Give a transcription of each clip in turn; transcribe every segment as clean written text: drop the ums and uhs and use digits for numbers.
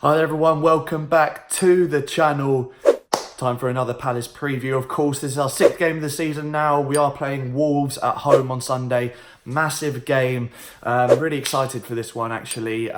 Hi there everyone, welcome back to the channel. Time for another Palace preview. Of course, this is our 6th game of the season now. We are playing Wolves at home on Sunday. Massive game. Really excited for this one actually.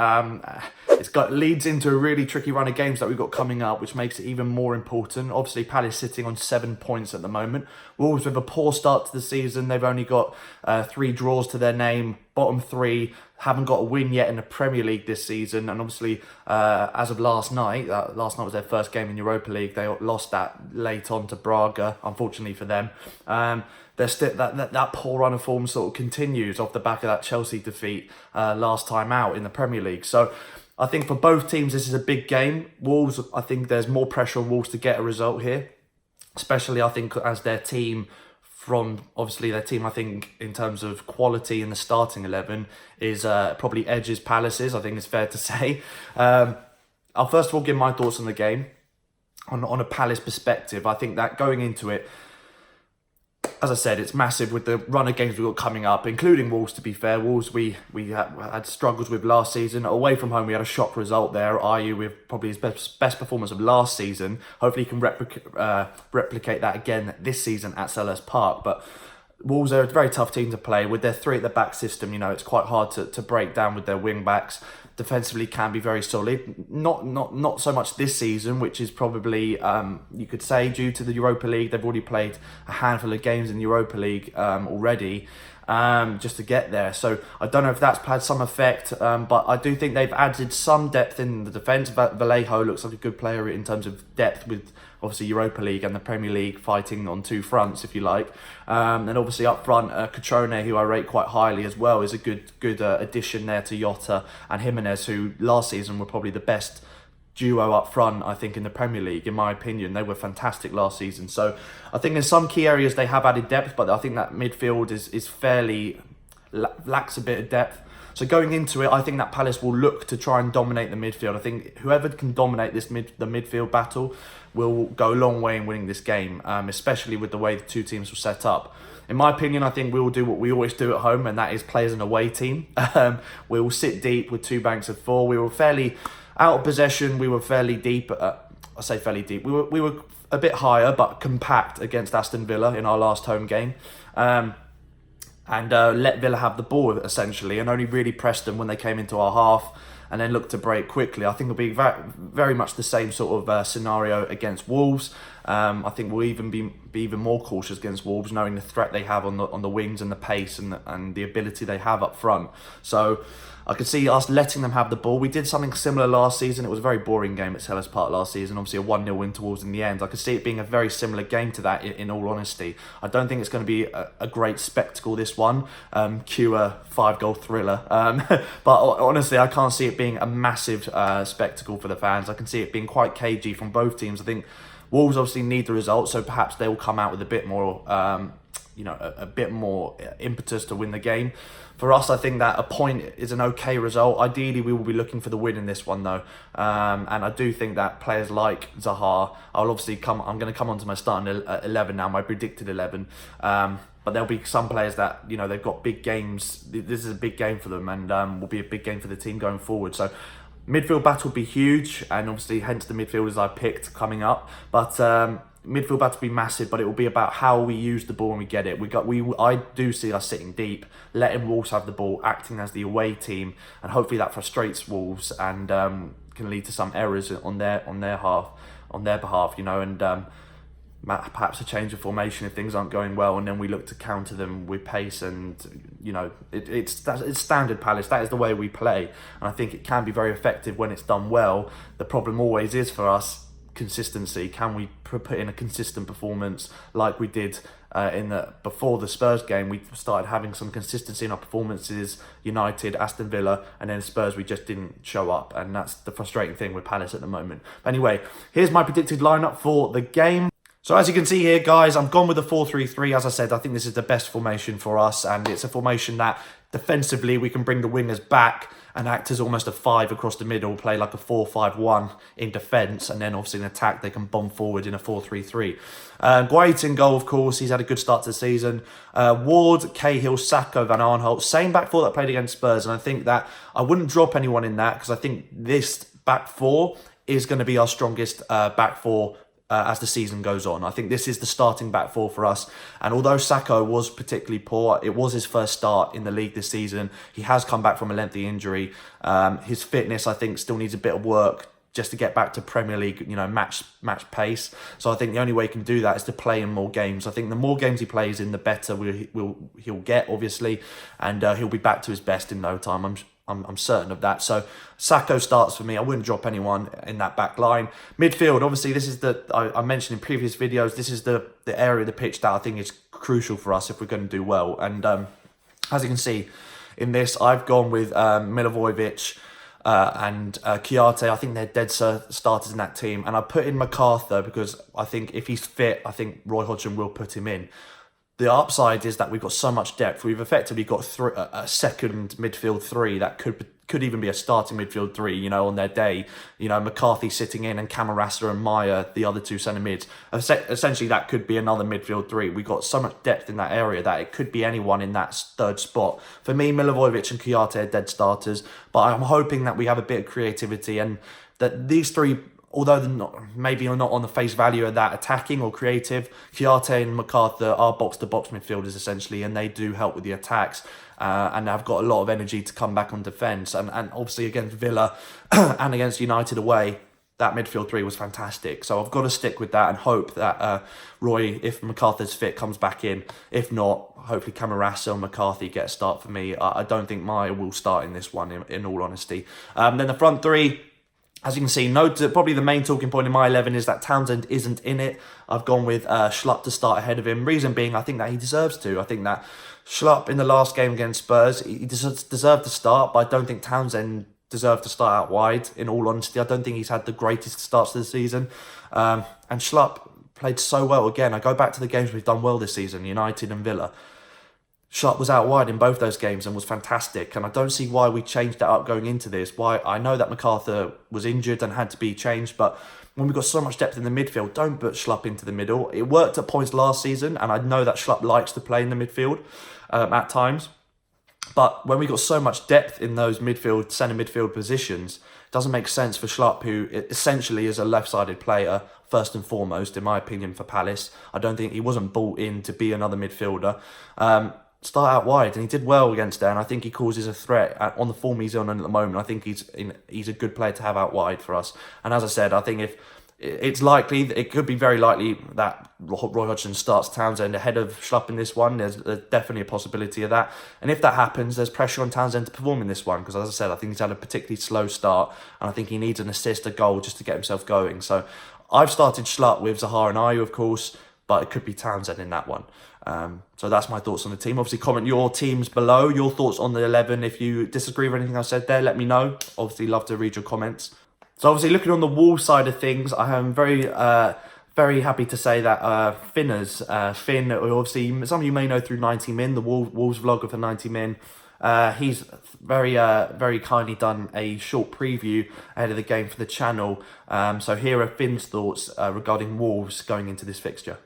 Leads into a really tricky run of games that we've got coming up, which makes it even more important. Obviously, Palace sitting on 7 points at the moment. Wolves with a poor start to the season. They've only got 3 draws to their name. Bottom 3, haven't got a win yet in the Premier League this season. And obviously, as of last night was their first game in Europa League. They lost that late on to Braga, unfortunately for them. That poor run of form sort of continues off the back of that Chelsea defeat last time out in the Premier League. So I think for both teams, this is a big game. Wolves, I think there's more pressure on Wolves to get a result here, especially I think as their team, I think in terms of quality in the starting 11 is probably edges Palace's, I think it's fair to say. I'll first of all give my thoughts on the game. On a Palace perspective, I think that going into it, as I said, it's massive with the run of games we've got coming up, including Wolves, to be fair. Wolves, we had struggles with last season. Away from home, we had a shock result there, Ayew with probably his best performance of last season. Hopefully he can replicate that again this season at Selhurst Park. But Wolves are a very tough team to play. With their 3 at the back system, you know, it's quite hard to break down with their wing backs. Defensively can be very solid. Not so much this season, which is probably, you could say, due to the Europa League. They've already played a handful of games in the Europa League already, just to get there. So I don't know if that's had some effect, but I do think they've added some depth in the defence. Vallejo looks like a good player in terms of depth with obviously Europa League and the Premier League fighting on 2 fronts, if you like. And obviously up front, Cutrone, who I rate quite highly as well, is a good addition there to Jota and Jimenez, who last season were probably the best duo up front, I think, in the Premier League, in my opinion. They were fantastic last season. So I think in some key areas they have added depth, but I think that midfield is fairly, lacks a bit of depth. So going into it, I think that Palace will look to try and dominate the midfield. I think whoever can dominate the midfield battle will go a long way in winning this game, especially with the way the 2 teams will set up. In my opinion, I think we will do what we always do at home, and that is play as an away team. We will sit deep with 2 banks of 4. We were fairly out of possession. We were fairly deep. I say fairly deep. We were a bit higher, but compact against Aston Villa in our last home game. And let Villa have the ball, essentially, and only really pressed them when they came into our half and then looked to break quickly. I think it'll be very much the same sort of scenario against Wolves. I think we'll even be even more cautious against Wolves, knowing the threat they have on the wings and the pace and the ability they have up front. So I could see us letting them have the ball. We did something similar last season. It was a very boring game at Selhurst Park last season. Obviously a 1-0 win to Wolves in the end. I could see it being a very similar game to that, in all honesty. I don't think it's going to be a great spectacle, this one. Cue a 5-goal thriller. But honestly, I can't see it being a massive spectacle for the fans. I can see it being quite cagey from both teams. I think Wolves obviously need the result, so perhaps they will come out with a bit more, a bit more impetus to win the game. For us, I think that a point is an okay result. Ideally, we will be looking for the win in this one, though. And I do think that players like Zaha, I'm going to come on to my starting 11 now, my predicted 11. But there'll be some players that, you know, they've got big games. This is a big game for them, and will be a big game for the team going forward. So midfield battle will be huge, and obviously hence the midfielders I picked coming up. But midfield battle will be massive, but it will be about how we use the ball when we get it. I do see us sitting deep, letting Wolves have the ball, acting as the away team, and hopefully that frustrates Wolves and can lead to some errors on their behalf, you know, and perhaps a change of formation if things aren't going well, and then we look to counter them with pace. And you know, it's standard Palace. That is the way we play, and I think it can be very effective when it's done well. The problem always is for us consistency. Can we put in a consistent performance like we did before the Spurs game? We started having some consistency in our performances. United, Aston Villa, and then Spurs, we just didn't show up, and that's the frustrating thing with Palace at the moment. But anyway, here's my predicted lineup for the game. So as you can see here, guys, I'm gone with the 4-3-3. As I said, I think this is the best formation for us, and it's a formation that defensively we can bring the wingers back and act as almost a 5 across the middle, play like a 4-5-1 in defence, and then obviously in attack they can bomb forward in a 4-3-3. Guaita in goal, of course. He's had a good start to the season. Ward, Cahill, Sacco, Van Aanholt, same back four that played against Spurs, and I think that I wouldn't drop anyone in that, because I think this back four is going to be our strongest back four as the season goes on. I think this is the starting back four for us. And although Sakho was particularly poor, it was his first start in the league this season. He has come back from a lengthy injury. His fitness, I think, still needs a bit of work just to get back to Premier League, match pace. So I think the only way he can do that is to play in more games. I think the more games he plays in, the better he'll get, obviously, and he'll be back to his best in no time. I'm certain of that. So Sakho starts for me. I wouldn't drop anyone in that back line. Midfield, obviously, this is I mentioned in previous videos, this is the area of the pitch that I think is crucial for us if we're going to do well. And as you can see in this, I've gone with Milivojevic and Kouyaté. I think they're dead starters in that team. And I put in MacArthur because I think if he's fit, I think Roy Hodgson will put him in. The upside is that we've got so much depth. We've effectively got a second midfield three that could even be a starting midfield three, on their day. McCarthy sitting in and Camarasa and Maya, the other two centre mids. Essentially, that could be another midfield three. We've got so much depth in that area that it could be anyone in that third spot. For me, Milivojevic and Kouyaté are dead starters, but I'm hoping that we have a bit of creativity and that these three, although they're maybe not on the face value of that attacking or creative, Kouyaté and MacArthur are box-to-box midfielders essentially, and they do help with the attacks. And have got a lot of energy to come back on defence. And obviously against Villa and against United away, that midfield three was fantastic. So I've got to stick with that and hope that Roy, if MacArthur's fit, comes back in. If not, hopefully Camarasa and McCarthy get a start for me. I don't think Maya will start in this one, in all honesty. Then the front three, as you can see, probably the main talking point in my 11 is that Townsend isn't in it. I've gone with Schlupp to start ahead of him. Reason being, I think that he deserves to. I think that Schlupp in the last game against Spurs, he deserved to start, but I don't think Townsend deserved to start out wide, in all honesty. I don't think he's had the greatest starts to the season. And Schlupp played so well again. I go back to the games we've done well this season, United and Villa. Schlupp was out wide in both those games and was fantastic. And I don't see why we changed that up going into this. Why I know that MacArthur was injured and had to be changed, but when we've got so much depth in the midfield, don't put Schlupp into the middle. It worked at points last season, and I know that Schlupp likes to play in the midfield at times. But when we've got so much depth in those centre midfield positions, it doesn't make sense for Schlupp, who essentially is a left-sided player, first and foremost, in my opinion, for Palace. I don't think he wasn't bought in to be another midfielder. Start out wide, and he did well against there, and I think he causes a threat on the form he's on at the moment. I think he's a good player to have out wide for us. And as I said, I think if it's likely, it could be very likely that Roy Hodgson starts Townsend ahead of Schlupp in this one. There's definitely a possibility of that. And if that happens, there's pressure on Townsend to perform in this one, because as I said, I think he's had a particularly slow start, and I think he needs an assist, a goal, just to get himself going. So I've started Schlupp with Zaha and Ayew, of course, but it could be Townsend in that one. So that's my thoughts on the team. Obviously, comment your teams below, your thoughts on the 11. If you disagree with anything I said there, let me know. Obviously, love to read your comments. So obviously, looking on the Wolves side of things, I am very happy to say that Finerrz, Finn, obviously, some of you may know through 90 Min, the Wolves vlogger for 90 Min. He's very kindly done a short preview ahead of the game for the channel. So here are Finn's thoughts regarding Wolves going into this fixture.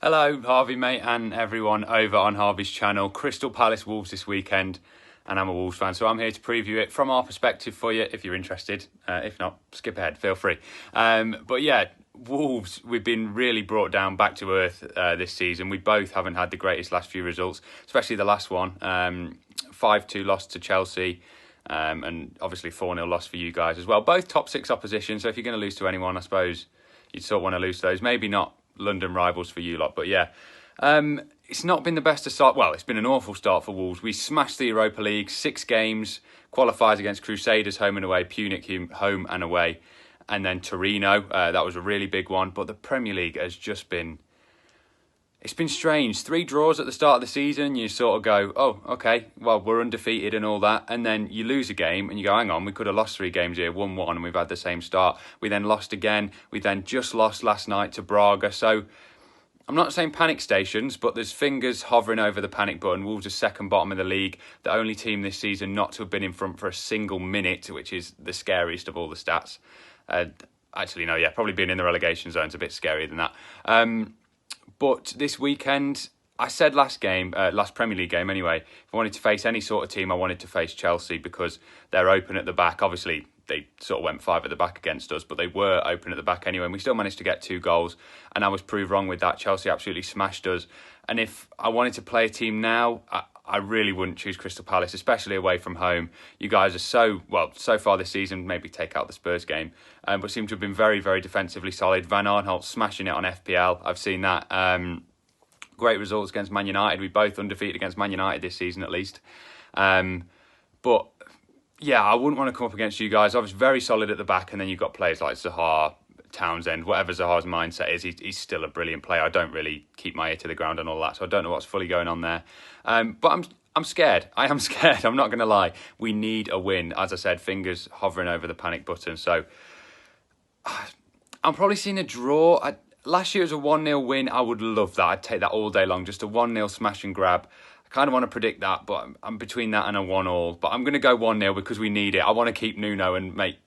Hello, Harvey, mate, and everyone over on Harvey's channel. Crystal Palace Wolves this weekend, and I'm a Wolves fan, so I'm here to preview it from our perspective for you, if you're interested. If not, skip ahead, feel free. But yeah, Wolves, we've been really brought down back to earth this season. We both haven't had the greatest last few results, especially the last one. 5-2 loss to Chelsea, and obviously 4-0 loss for you guys as well. Both top six opposition, so if you're going to lose to anyone, I suppose you'd sort of want to lose to those. Maybe not London rivals for you lot, but yeah. It's not been the best to start. Well, it's been an awful start for Wolves. We smashed the Europa League, 6 games, qualifiers against Crusaders home and away, Punic home and away, and then Torino. That was a really big one. But the Premier League has just been... It's been strange. 3 draws at the start of the season. You sort of go, oh, okay, well, we're undefeated and all that. And then you lose a game and you go, hang on, we could have lost 3 games here, 1-1, and we've had the same start. We then lost again. We then just lost last night to Braga. So I'm not saying panic stations, but there's fingers hovering over the panic button. Wolves are second bottom of the league. The only team this season not to have been in front for a single minute, which is the scariest of all the stats. Actually, no, yeah, probably being in the relegation zone is a bit scarier than that. But this weekend, I said last Premier League game anyway, if I wanted to face any sort of team, I wanted to face Chelsea because they're open at the back. Obviously, they sort of went 5 at the back against us, but they were open at the back anyway, and we still managed to get 2 goals, and I was proved wrong with that. Chelsea absolutely smashed us, and if I wanted to play a team now, I really wouldn't choose Crystal Palace, especially away from home. You guys are so far this season, maybe take out the Spurs game, but seem to have been very, very defensively solid. Van Aanholt smashing it on FPL. I've seen that. Great results against Man United. We both undefeated against Man United this season, at least. But yeah, I wouldn't want to come up against you guys. I was very solid at the back, and then you've got players like Zaha, Townsend, whatever Zaha's mindset is, he's still a brilliant player. I don't really keep my ear to the ground and all that, so I don't know what's fully going on there. But I'm scared. I am scared. I'm not going to lie. We need a win. As I said, fingers hovering over the panic button. So I'm probably seeing a draw. Last year was a 1-0 win. I would love that. I'd take that all day long. Just a 1-0 smash and grab. I kind of want to predict that, but I'm between that and a 1-1. But I'm going to go 1-0 because we need it. I want to keep Nuno and make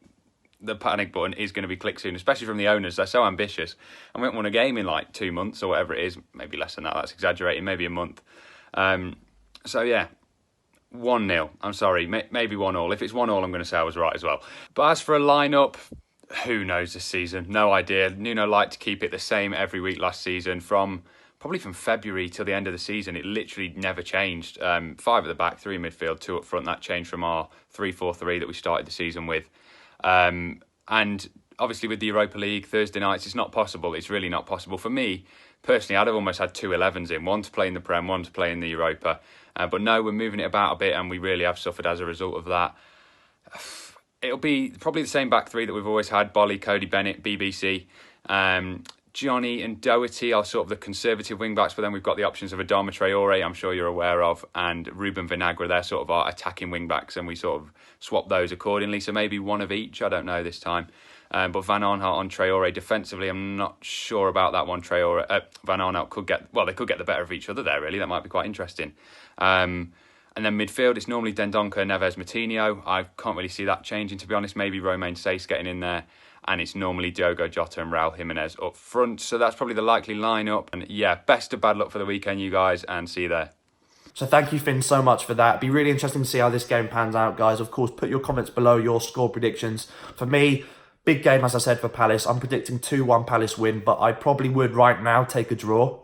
the panic button is going to be clicked soon, especially from the owners. They're so ambitious. I won't won a game in like 2 months or whatever it is. Maybe less than that. That's exaggerating. Maybe a month. So yeah, 1-0. I'm sorry. Maybe 1-1. If it's 1-1, I'm going to say I was right as well. But as for a lineup, who knows this season? No idea. Nuno liked to keep it the same every week last season. Probably from February till the end of the season, it literally never changed. 5 at the back, 3 midfield, 2 up front. That changed from our 3-4-3 that we started the season with. And obviously with the Europa League, Thursday nights, it's not possible. It's really not possible. For me, personally, I'd have almost had 2 11s in. One to play in the Prem, one to play in the Europa. But no, we're moving it about a bit, and we really have suffered as a result of that. It'll be probably the same back 3 that we've always had. Bolly, Cody Bennett, BBC. Johnny and Doherty are sort of the conservative wing-backs, but then we've got the options of Adama Traore, I'm sure you're aware of, and Ruben Vinagre. They're sort of our attacking wing-backs, and we sort of swap those accordingly. So maybe one of each, I don't know this time. But Van Aanholt on Traore defensively, I'm not sure about that one. Van Aanholt could get the better of each other there, really. That might be quite interesting. And then midfield, it's normally Dendoncker, Neves, Moutinho. I can't really see that changing, to be honest. Maybe Romain Saiss getting in there. And it's normally Diogo Jota and Raul Jimenez up front. So that's probably the likely lineup. And yeah, best of bad luck for the weekend, you guys, and see you there. So thank you, Finn, so much for that. It'd be really interesting to see how this game pans out, guys. Of course, put your comments below, your score predictions. For me, big game, as I said, for Palace. I'm predicting 2-1 Palace win, but I probably would right now take a draw.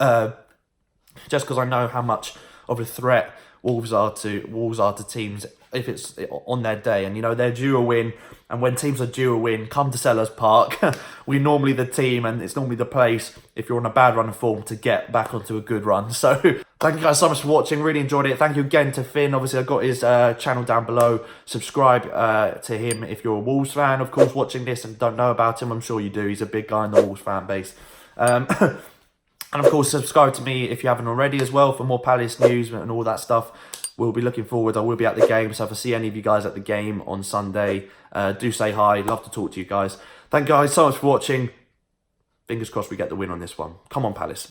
Just because I know how much of a threat Wolves are to teams if it's on their day. And, you know, they're due a win. And when teams are due a win, come to Sellers Park. We're normally the team, and it's normally the place, if you're on a bad run of form, to get back onto a good run. So thank you guys so much for watching. Really enjoyed it. Thank you again to Finn. Obviously, I've got his channel down below. Subscribe to him if you're a Wolves fan. Of course, watching this and don't know about him, I'm sure you do. He's a big guy in the Wolves fan base. And of course, subscribe to me if you haven't already as well for more Palace news and all that stuff. We'll be looking forward. I will be at the game, so if I see any of you guys at the game on Sunday, do say hi. Love to talk to you guys. Thank you guys so much for watching. Fingers crossed we get the win on this one. Come on, Palace.